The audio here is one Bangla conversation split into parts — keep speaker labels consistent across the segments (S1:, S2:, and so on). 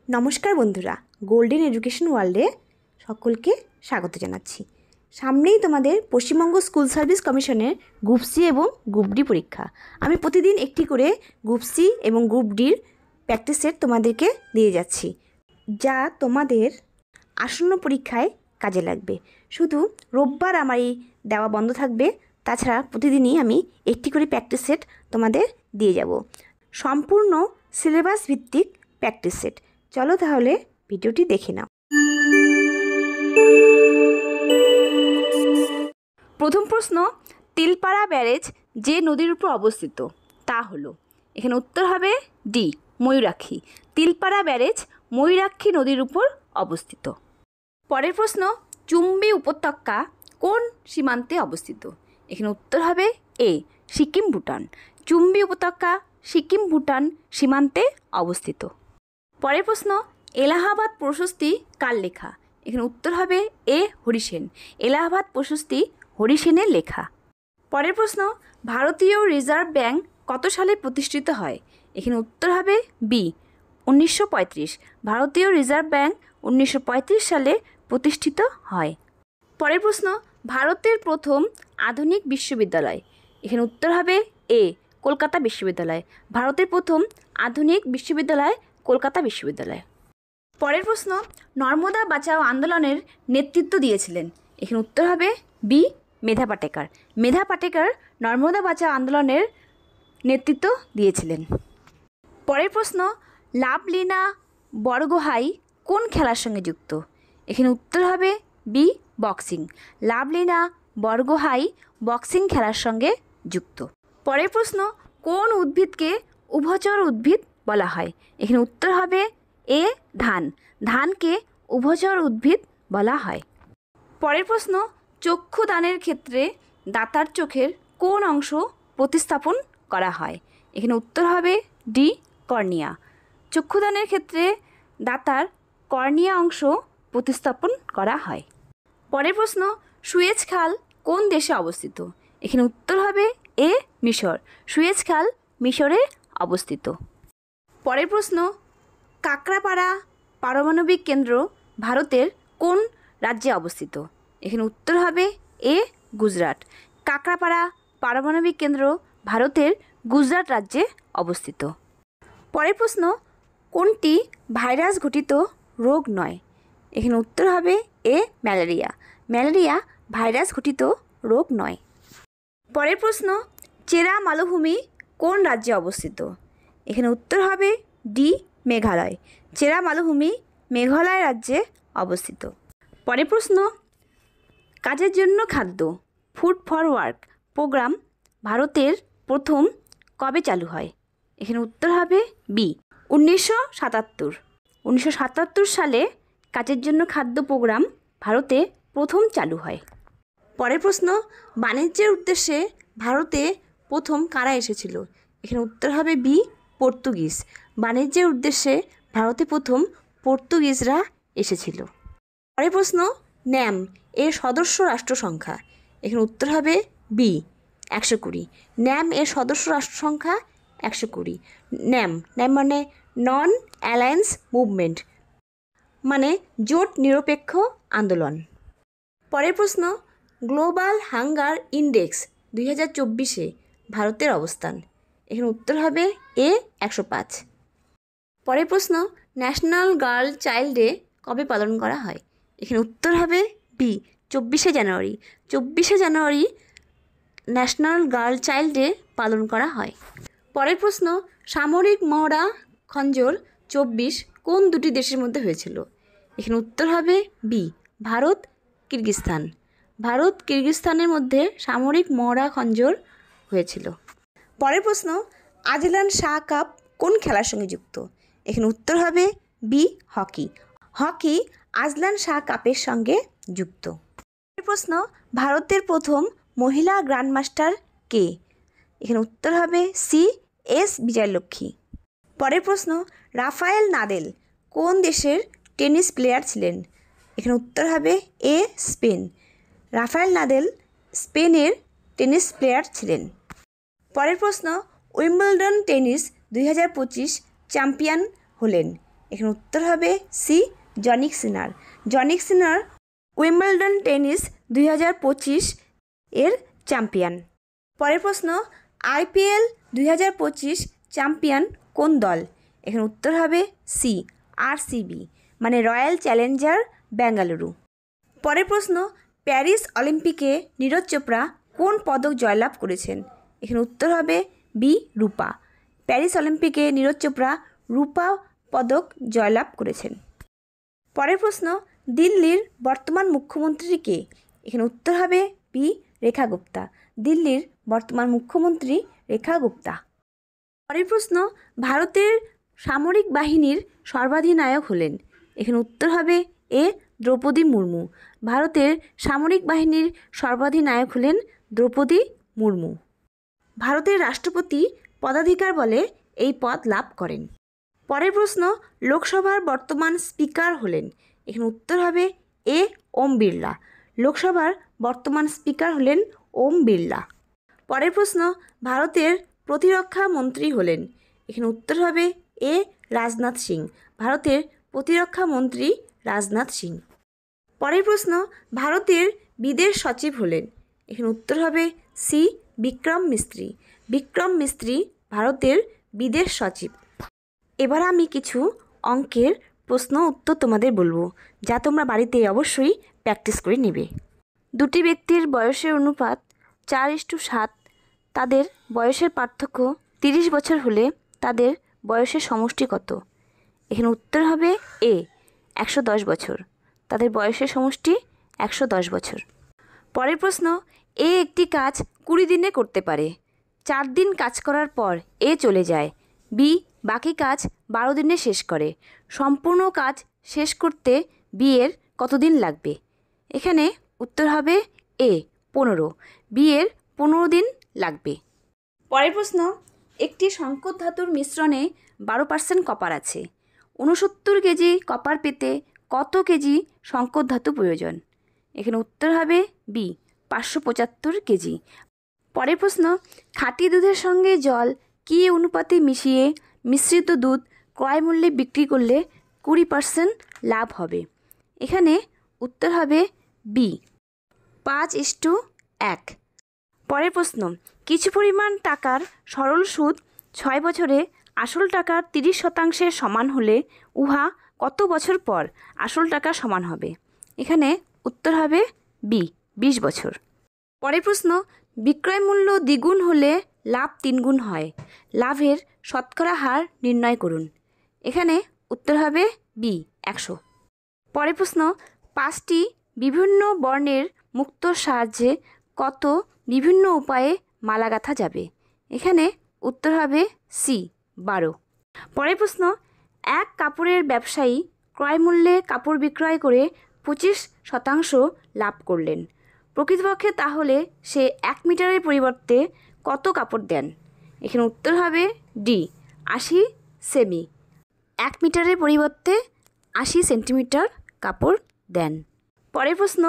S1: নমস্কার বন্ধুরা, গোল্ডেন এডুকেশন ওয়ার্ল্ডে সকলকে স্বাগত জানাচ্ছি। সামনেই তোমাদের পশ্চিমবঙ্গ স্কুল সার্ভিস কমিশনের গ্রুপ সি এবং গ্রুপ ডি পরীক্ষা। আমি প্রতিদিন একটি করে গ্রুপ সি এবং গ্রুপ ডির প্র্যাকটিস সেট তোমাদেরকে দিয়ে যাচ্ছি, যা তোমাদের আসন্ন পরীক্ষায় কাজে লাগবে। শুধু রোববার আমার এই দেওয়া বন্ধ থাকবে, তাছাড়া প্রতিদিনই আমি একটি করে প্র্যাকটিস সেট তোমাদের দিয়ে যাব। সম্পূর্ণ সিলেবাস ভিত্তিক প্র্যাকটিস সেট। চলো তাহলে ভিডিওটি দেখে নাও। প্রথম প্রশ্ন, তিলপাড়া ব্যারেজ যে নদীর উপর অবস্থিত তা হলো, এখানে উত্তর হবে ডি, ময়ূরাক্ষী। তিলপাড়া ব্যারেজ ময়ূরাক্ষী নদীর উপর অবস্থিত। পরের প্রশ্ন, চুম্বী উপত্যকা কোন সীমান্তে অবস্থিত? এখানে উত্তর হবে এ, সিকিম ভুটান। চুম্বী উপত্যকা সিকিম ভুটান সীমান্তে অবস্থিত। পরের প্রশ্ন, এলাহাবাদ প্রশস্তি কার লেখা? এখানে উত্তর হবে এ, হরিসেন। এলাহাবাদ প্রশস্তি হরিসেনের লেখা। পরের প্রশ্ন, ভারতীয় রিজার্ভ ব্যাংক কত সালে প্রতিষ্ঠিত হয়? এখানে উত্তর হবে বি, 1935। ভারতীয় রিজার্ভ ব্যাংক 1935 সালে প্রতিষ্ঠিত হয়। পরের প্রশ্ন, ভারতের প্রথম আধুনিক বিশ্ববিদ্যালয়? এখানে উত্তর হবে এ, কলকাতা বিশ্ববিদ্যালয়। ভারতের প্রথম আধুনিক বিশ্ববিদ্যালয় কলকাতা বিশ্ববিদ্যালয়। পরের প্রশ্ন, নর্মদা বাঁচাও আন্দোলনের নেতৃত্ব দিয়েছিলেন? এখানে উত্তর হবে বি, মেধা পাটেকার। মেধা পাটেকার নর্মদা বাঁচাও আন্দোলনের নেতৃত্ব দিয়েছিলেন। পরের প্রশ্ন, লাভলিনা বরগোহাই কোন খেলার সঙ্গে যুক্ত? এখানে উত্তর হবে B, boxing. Lovlina Borgohain boxing খেলার সঙ্গে যুক্ত। পরের প্রশ্ন, কোন উদ্ভিদকে উভচর উদ্ভিদ বলা হয়? এখানে উত্তর হবে এ, ধান। ধানকে উভচর উদ্ভিদ বলা হয়। পরের প্রশ্ন, চক্ষুদানের ক্ষেত্রে দাতার চোখের কোন অংশ প্রতিস্থাপন করা হয়? এখানে উত্তর হবে ডি, কর্নিয়া। চক্ষুদানের ক্ষেত্রে দাতার কর্নিয়া অংশ প্রতিস্থাপন করা হয়। পরের প্রশ্ন, সুয়েজ খাল কোন দেশে অবস্থিত? এখানে উত্তর হবে এ, মিশর। সুয়েজ খাল মিশরে অবস্থিত। পরের প্রশ্ন, কাকরাপাড়া পারমাণবিক কেন্দ্র ভারতের কোন রাজ্যে অবস্থিত? এখানে উত্তর হবে এ, গুজরাট। কাকরাপাড়া পারমাণবিক কেন্দ্র ভারতের গুজরাট রাজ্যে অবস্থিত। পরের প্রশ্ন, কোনটি ভাইরাস ঘটিত রোগ নয়? এখানে উত্তর হবে এ, ম্যালেরিয়া। ম্যালেরিয়া ভাইরাস ঘটিত রোগ নয়। পরের প্রশ্ন, চেরা মালভূমি কোন রাজ্যে অবস্থিত? এখানে উত্তর হবে ডি, মেঘালয়। চেরা মালভূমি মেঘালয় রাজ্যে অবস্থিত। পরের প্রশ্ন, কাজের জন্য খাদ্য ফুড ফর ওয়ার্ক প্রোগ্রাম ভারতের প্রথম কবে চালু হয়? এখানে উত্তর হবে বি, 1977। 1977 সালে কাজের জন্য খাদ্য প্রোগ্রাম ভারতে প্রথম চালু হয়। পরের প্রশ্ন, বাণিজ্যের উদ্দেশ্যে ভারতে প্রথম কারা এসেছিল? এখানে উত্তর হবে বি, পর্তুগিজ। বাণিজ্যের উদ্দেশ্যে ভারতে প্রথম পর্তুগিজরা এসেছিল। পরের প্রশ্ন, ন্যাম এর সদস্য রাষ্ট্র সংখ্যা? এখানে উত্তর হবে বি, 120। ন্যাম এর সদস্য রাষ্ট্র সংখ্যা 120। ন্যাম মানে নন অ্যালায়েন্স মুভমেন্ট, মানে জোট নিরপেক্ষ আন্দোলন। পরের প্রশ্ন, গ্লোবাল হাঙ্গার ইন্ডেক্স 2024-এ ভারতের অবস্থান? এখানে উত্তর হবে এ, 105। পরের প্রশ্ন, ন্যাশনাল গার্ল চাইল্ড ডে কবে পালন করা হয়? এখানে উত্তর হবে বি, 24শে জানুয়ারি। 24শে জানুয়ারি ন্যাশনাল গার্ল চাইল্ড ডে পালন করা হয়। পরের প্রশ্ন, সামরিক মহড়া খঞ্জর 24 কোন দুটি দেশের মধ্যে হয়েছিল? এখানে উত্তর হবে বি, ভারত কিরগিজস্তান। ভারত কিরগিজস্তানের মধ্যে সামরিক মহড়া খঞ্জর হয়েছিল। পরের প্রশ্ন, আজলান শাহ কাপ কোন খেলার সঙ্গে যুক্ত? এখানে উত্তর হবে B, hockey. Hockey Azlan Shah কাপের সঙ্গে যুক্ত। পরের প্রশ্ন, ভারতের প্রথম মহিলা গ্র্যান্ডমাস্টার কে? এখানে উত্তর হবে সি, এস বিজয়লক্ষ্মী। পরের প্রশ্ন, রাফায়েল নাদাল কোন দেশের টেনিস প্লেয়ার ছিলেন? এখানে উত্তর হবে এ, স্পেন। রাফায়েল নাদাল স্পেনের টেনিস প্লেয়ার ছিলেন। পরের প্রশ্ন, উইম্বলডন টেনিস 2025 চ্যাম্পিয়ন হলেন এখানে উত্তর হবে সি, জনিক সিনার। জনিক সিনার উইম্বলডন টেনিস 2025 এর চ্যাম্পিয়ন। পরের প্রশ্ন, IPL 2025 চ্যাম্পিয়ন কোন দল? এখানে উত্তর হবে সি, RCB, মানে রয়্যাল চ্যালেঞ্জার বেঙ্গালুরু। পরের প্রশ্ন, প্যারিস অলিম্পিকে নীরজ চোপড়া কোন পদক জয়লাভ করেছেন? এখানে উত্তর হবে বি, রূপা। প্যারিস অলিম্পিকে নীরজ চোপড়া রূপা পদক জয়লাভ করেছেন। পরের প্রশ্ন, দিল্লির বর্তমান মুখ্যমন্ত্রী কে? এখানে উত্তর হবে বি, রেখা গুপ্তা। দিল্লির বর্তমান মুখ্যমন্ত্রী রেখা গুপ্তা। পরের প্রশ্ন, ভারতের সামরিক বাহিনীর সর্বাধিনায়ক হলেন? এখানে উত্তর হবে এ, দ্রৌপদী মুর্মু। ভারতের সামরিক বাহিনীর সর্বাধিনায়ক হলেন দ্রৌপদী মুর্মু। ভারতের রাষ্ট্রপতি পদাধিকার বলে এই পদ লাভ করেন। পরের প্রশ্ন, লোকসভার বর্তমান স্পিকার হলেন? এখানে উত্তর হবে এ, ওম বিড়লা। লোকসভার বর্তমান স্পিকার হলেন ওম বিড়লা। পরের প্রশ্ন, ভারতের প্রতিরক্ষা মন্ত্রী হলেন? এখানে উত্তর হবে এ, রাজনাথ সিং। ভারতের প্রতিরক্ষা মন্ত্রী রাজনাথ সিং। পরের প্রশ্ন, ভারতের বিদেশ সচিব হলেন? এখানে উত্তর হবে সি, বিক্রম মিস্ত্রি। বিক্রম মিস্ত্রি ভারতের বিদেশ সচিব। এবার আমি কিছু অঙ্কের প্রশ্ন উত্তর তোমাদের বলবো, যা তোমরা বাড়িতে অবশ্যই প্র্যাকটিস করে নেবে। দুটি ব্যক্তির বয়সের অনুপাত 4:7। তাদের বয়সের পার্থক্য 30 বছর হলে তাদের বয়সের সমষ্টি কত? এখানে উত্তর হবে এ, 110 বছর। তাদের বয়সের সমষ্টি 110 বছর। পরের প্রশ্ন, এ একটি কাজ 20 দিনে করতে পারে। 4 দিন কাজ করার পর এ চলে যায়। বি বাকি কাজ 12 দিনে শেষ করে। সম্পূর্ণ কাজ শেষ করতে বি এর কতদিন লাগবে? এখানে উত্তর হবে এ, 15। বি এর 15 দিন লাগবে। পরের প্রশ্ন, একটি সংকর ধাতুর মিশ্রণে 12% কপার আছে। 69 কেজি কপার পেতে কত কেজি সংকর ধাতু প্রয়োজন? এখানে উত্তর হবে বি, 575 কেজি। পরের প্রশ্ন, খাঁটি দুধের সঙ্গে জল কী অনুপাতে মিশিয়ে মিশ্রিত দুধ ক্রয় মূল্যে বিক্রি করলে 20% লাভ হবে? এখানে উত্তর হবে বি, 5:1। পরের প্রশ্ন, কিছু পরিমাণ টাকার সরল সুদ 6 বছরে আসল টাকার 30% সমান হলে উহা কত বছর পর আসল টাকা সমান হবে? এখানে উত্তর হবে বি, 20 বছর। পরের প্রশ্ন, বিক্রয় মূল্য দ্বিগুণ হলে লাভ 3 গুণ হয়। লাভের শতকরা হার নির্ণয় করুন। এখানে উত্তর হবে বি, 100। পরের প্রশ্ন, 5টি বিভিন্ন বর্ণের মুক্তোর সাহায্যে কত বিভিন্ন উপায়ে মালা গাঁথা যাবে? এখানে উত্তর হবে সি, 12। পরের প্রশ্ন, এক কাপড়ের ব্যবসায়ী ক্রয় মূল্যে কাপড় বিক্রয় করে 25% লাভ করলেন। প্রকৃতপক্ষে তাহলে সে 1 মিটারের পরিবর্তে কত কাপড় দেন? এখানে উত্তর হবে ডি, 80 সেমি। 1 মিটারের পরিবর্তে 80 সেন্টিমিটার কাপড় দেন। পরের প্রশ্ন,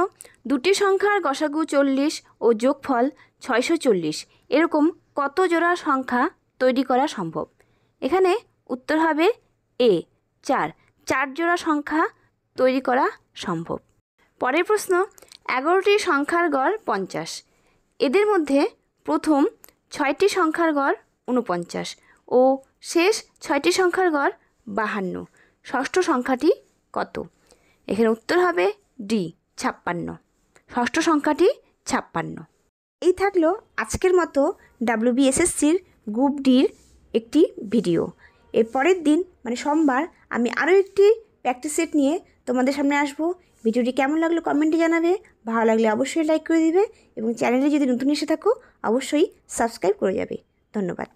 S1: দুটি সংখ্যার গসাগু 40 ও যোগফল 640 এরকম কত জোড়া সংখ্যা তৈরি করা সম্ভব? এখানে উত্তর হবে এ, 4 জোড়া সংখ্যা তৈরি করা সম্ভব। পরের প্রশ্ন, 11টি সংখ্যার গড় 50। এদের মধ্যে প্রথম 6টি সংখ্যার গড় 49 ও শেষ 6টি সংখ্যার গড় 52। ষষ্ঠ সংখ্যাটি কত? এখানে উত্তর হবে ডি, 56। ষষ্ঠ সংখ্যাটি 56। এই থাকলো আজকের মতো WBSSCর গ্রুপ ডির একটি ভিডিও। এর পরের দিন মানে সোমবার আমি আরও একটি প্র্যাকটিস সেট নিয়ে তোমাদের সামনে আসবো। ভিডিওটি কেমন লাগলো কমেন্টে জানাবে। ভালো লাগলে অবশ্যই লাইক করে দিবে এবং চ্যানেলে যদি নতুন এসে থাকো অবশ্যই সাবস্ক্রাইব করে যাবে। ধন্যবাদ।